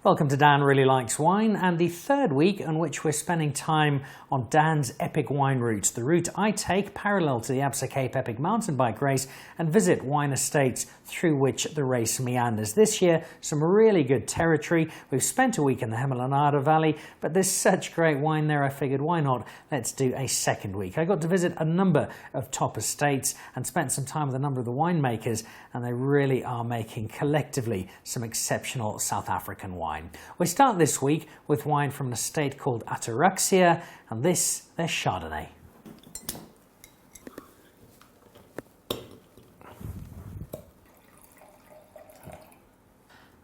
Welcome to Dan Really Likes Wine, and the third week in which we're spending time on Dan's epic wine route, the route I take parallel to the Absa Cape Epic mountain bike race and visit wine estates through which the race meanders. This year, some really good territory. We've spent a week in the Hemel-en-Aarde Valley, but there's such great wine there, I figured why not? Let's do a second week. I got to visit a number of top estates and spent some time with a number of the winemakers, and they really are making collectively some exceptional South African wine. We start this week with wine from an estate called Ataraxia, and this, their Chardonnay.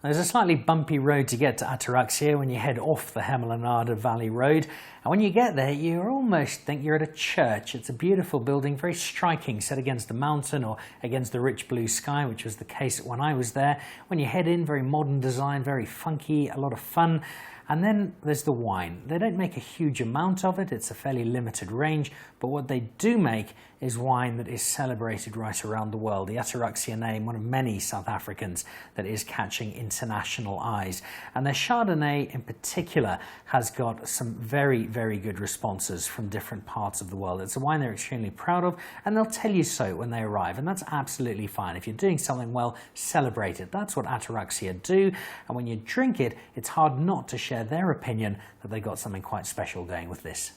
There's a slightly bumpy road to get to Ataraxia when you head off the Hemel-en-Aarde Valley road, and when you get there you almost think you're at a church. It's a beautiful building, very striking, set against a mountain or against the rich blue sky, which was the case when I was there. When you head in, very modern design, very funky, a lot of fun. And then there's the wine. They don't make a huge amount of it, it's a fairly limited range, but what they do make is wine that is celebrated right around the world. The Ataraxia name, one of many South Africans that is catching international eyes. And their Chardonnay in particular has got some very, very good responses from different parts of the world. It's a wine they're extremely proud of, and they'll tell you so when they arrive, and that's absolutely fine. If you're doing something well, celebrate it. That's what Ataraxia do, and when you drink it, it's hard not to share their opinion that they got something quite special going with this.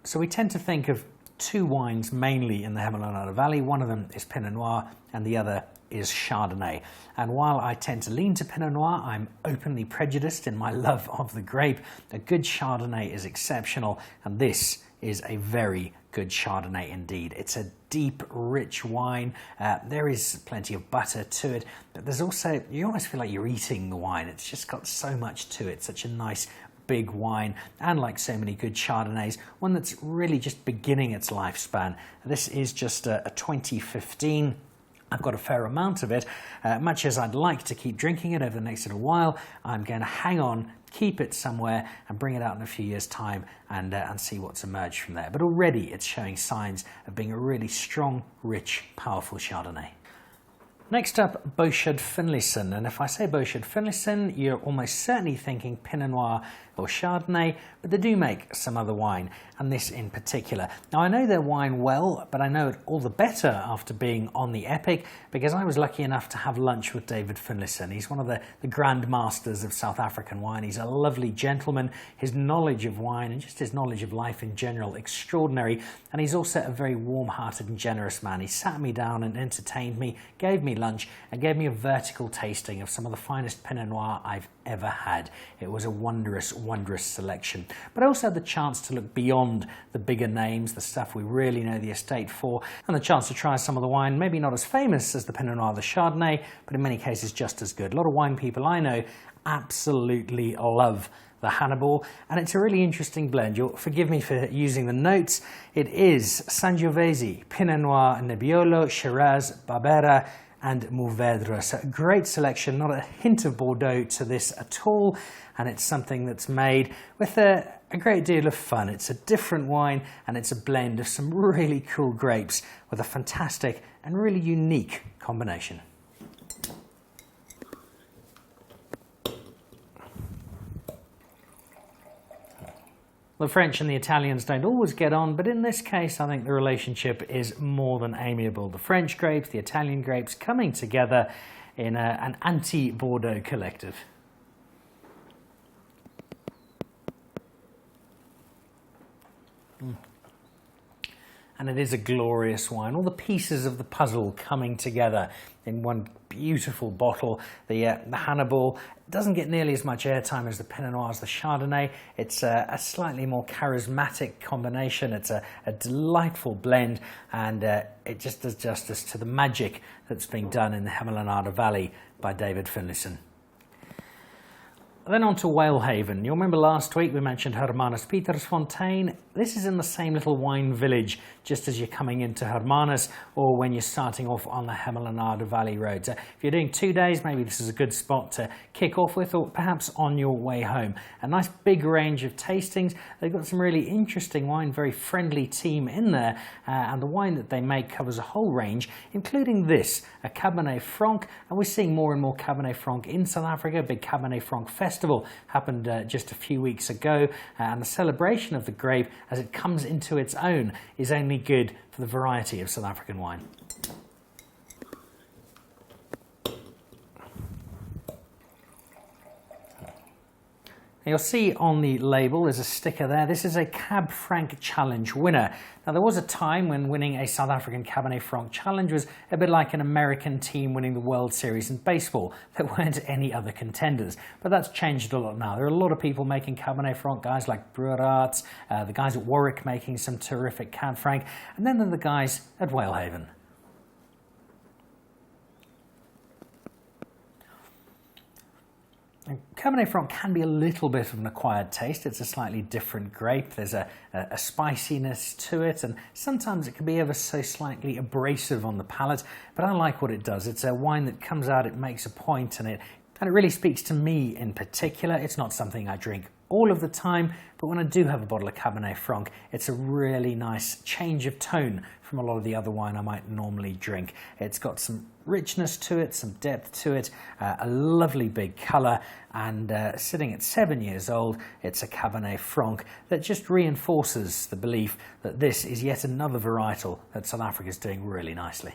So we tend to think of two wines mainly in the Hemel-en-Aarde Valley. One of them is Pinot Noir and the other is Chardonnay. And while I tend to lean to Pinot Noir, I'm openly prejudiced in my love of the grape. A good Chardonnay is exceptional, and this is a very good Chardonnay indeed. It's a deep, rich wine. There is plenty of butter to it, but there's also, you almost feel like you're eating the wine. It's just got so much to it, such a nice big wine, and like so many good Chardonnays, one that's really just beginning its lifespan. This is just a 2015. I've got a fair amount of it. Much as I'd like to keep drinking it over the next little while, I'm going to hang on, keep it somewhere and bring it out in a few years' time and see what's emerged from there. But already it's showing signs of being a really strong, rich, powerful Chardonnay. Next up, Bouchard Finlayson, and if I say Bouchard Finlayson, you're almost certainly thinking Pinot Noir or Chardonnay, but they do make some other wine, and this in particular. Now I know their wine well, but I know it all the better after being on the Epic, because I was lucky enough to have lunch with David Finlayson. He's one of the grand masters of South African wine. He's a lovely gentleman. His knowledge of wine and just his knowledge of life in general, extraordinary, and he's also a very warm-hearted and generous man. He sat me down and entertained me, gave me lunch, and gave me a vertical tasting of some of the finest Pinot Noir I've ever had. It was a wondrous, wondrous selection. But I also had the chance to look beyond the bigger names, the stuff we really know the estate for, and the chance to try some of the wine, maybe not as famous as the Pinot Noir, the Chardonnay, but in many cases just as good. A lot of wine people I know absolutely love the Hannibal, and it's a really interesting blend. You'll forgive me for using the notes. It is Sangiovese, Pinot Noir, Nebbiolo, Shiraz, Barbera, and Mourvèdre. So a great selection, not a hint of Bordeaux to this at all, and it's something that's made with a great deal of fun. It's a different wine, and it's a blend of some really cool grapes with a fantastic and really unique combination. The French and the Italians don't always get on, but in this case I think the relationship is more than amiable. The French grapes, the Italian grapes coming together in an anti-Bordeaux collective. And it is a glorious wine. All the pieces of the puzzle coming together in one beautiful bottle. The Hannibal doesn't get nearly as much airtime as the Pinot Noir, as the Chardonnay. It's a slightly more charismatic combination. It's a delightful blend, and it just does justice to the magic that's being done in the Hemel-en-Aarde Valley by David Finlayson. Then on to Whalehaven. You'll remember last week we mentioned Hermanus Peter's Fontaine. this is in the same little wine village just as you're coming into Hermanus or when you're starting off on the Hemel-en-Aarde Valley road. So if you're doing 2 days, maybe this is a good spot to kick off with, or perhaps on your way home. A nice big range of tastings. They've got some really interesting wine, very friendly team in there, and the wine that they make covers a whole range, including this, a Cabernet Franc, and we're seeing more and more Cabernet Franc in South Africa. A big Cabernet Franc festival happened just a few weeks ago, and the celebration of the grape as it comes into its own is only good for the variety of South African wine. You'll see on the label, there's a sticker there. This is a Cab Franc Challenge winner. Now, there was a time when winning a South African Cabernet Franc Challenge was a bit like an American team winning the World Series in baseball. There weren't any other contenders, but that's changed a lot now. There are a lot of people making Cabernet Franc, guys like Bouchard, the guys at Warwick making some terrific Cab Franc, and then there are the guys at Whalehaven. Cabernet Franc can be a little bit of an acquired taste. It's a slightly different grape. There's a spiciness to it, and sometimes it can be ever so slightly abrasive on the palate, but I like what it does. It's a wine that comes out, it makes a point, and it really speaks to me in particular. It's not something I drink all of the time, but when I do have a bottle of Cabernet Franc, it's a really nice change of tone from a lot of the other wine I might normally drink. It's got some richness to it, some depth to it, a lovely big colour, and sitting at 7 years old, it's a Cabernet Franc that just reinforces the belief that this is yet another varietal that South Africa is doing really nicely.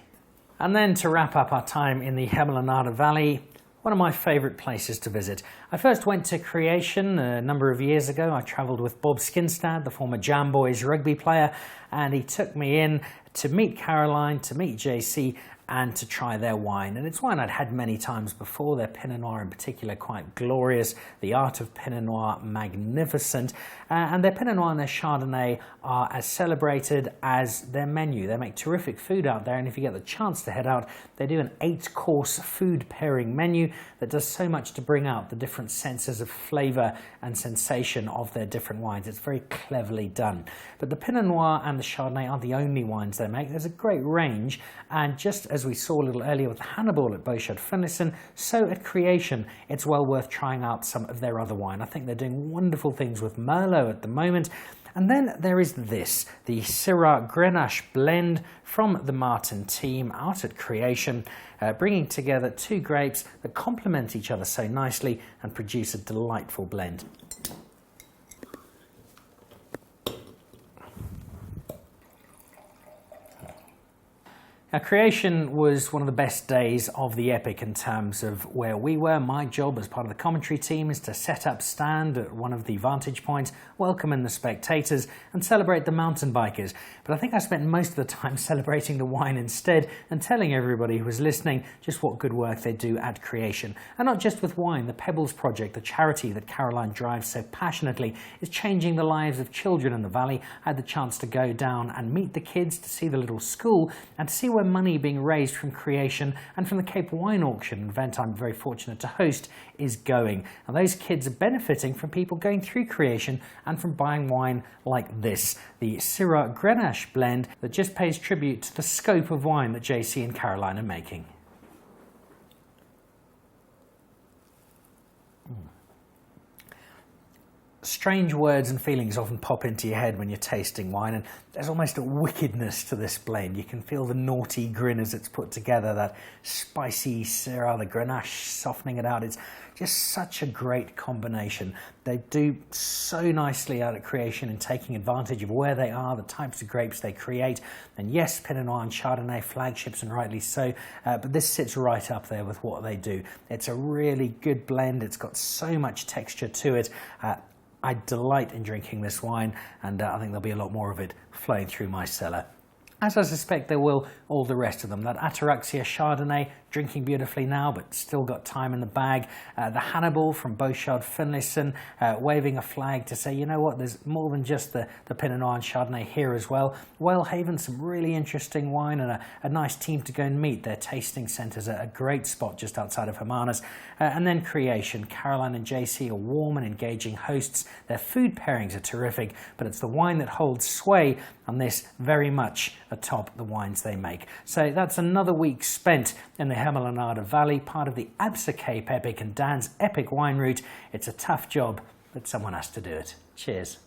And then to wrap up our time in the Hemel-en-Aarde Valley, one of my favourite places to visit. I first went to Creation a number of years ago. I travelled with Bob Skinstad, the former Jam Boys rugby player, and he took me in to meet Caroline, to meet JC, and to try their wine. And it's wine I'd had many times before, their Pinot Noir in particular quite glorious, the art of Pinot Noir magnificent, and their Pinot Noir and their Chardonnay are as celebrated as their menu. They make terrific food out there, and if you get the chance to head out, they do an 8-course food pairing menu that does so much to bring out the different senses of flavour and sensation of their different wines. It's very cleverly done. But the Pinot Noir and the Chardonnay aren't the only wines they make. There's a great range, and just as we saw a little earlier with Hannibal at Bouchard Finlayson, so at Creation, it's well worth trying out some of their other wine. I think they're doing wonderful things with Merlot at the moment. And then there is this, the Syrah Grenache blend from the Martin team out at Creation, bringing together 2 grapes that complement each other so nicely and produce a delightful blend. Now, Creation was one of the best days of the Epic in terms of where we were. My job as part of the commentary team is to set up stand at one of the vantage points, welcome in the spectators, and celebrate the mountain bikers. But I think I spent most of the time celebrating the wine instead and telling everybody who was listening just what good work they do at Creation. And not just with wine. The Pebbles Project, the charity that Caroline drives so passionately, is changing the lives of children in the valley. I had the chance to go down and meet the kids, to see the little school, and to see where money being raised from Creation and from the Cape Wine Auction, an event I'm very fortunate to host, is going. And those kids are benefiting from people going through Creation and from buying wine like this, the Syrah Grenache blend that just pays tribute to the scope of wine that JC and Caroline are making. Strange words and feelings often pop into your head when you're tasting wine, and there's almost a wickedness to this blend. You can feel the naughty grin as it's put together, that spicy Syrah, the Grenache softening it out. It's just such a great combination. They do so nicely out at Creation in taking advantage of where they are, the types of grapes they create. And yes, Pinot Noir and Chardonnay flagships, and rightly so, but this sits right up there with what they do. It's a really good blend. It's got so much texture to it. I delight in drinking this wine, and I think there'll be a lot more of it flowing through my cellar. as I suspect there will all the rest of them. That Ataraxia Chardonnay, drinking beautifully now, but still got time in the bag. The Hannibal from Bouchard Finlayson, waving a flag to say, you know what, there's more than just the Pinot Noir and Chardonnay here as well. Whalehaven, some really interesting wine and a nice team to go and meet. Their tasting centre's a great spot just outside of Hermanus. And then Creation. Caroline and JC are warm and engaging hosts. Their food pairings are terrific, but it's the wine that holds sway on this very much atop the wines they make. So that's another week spent in the Hemel-en-Aarde Valley, part of the Absa Cape Epic and Dan's epic wine route. It's a tough job, but someone has to do it. Cheers.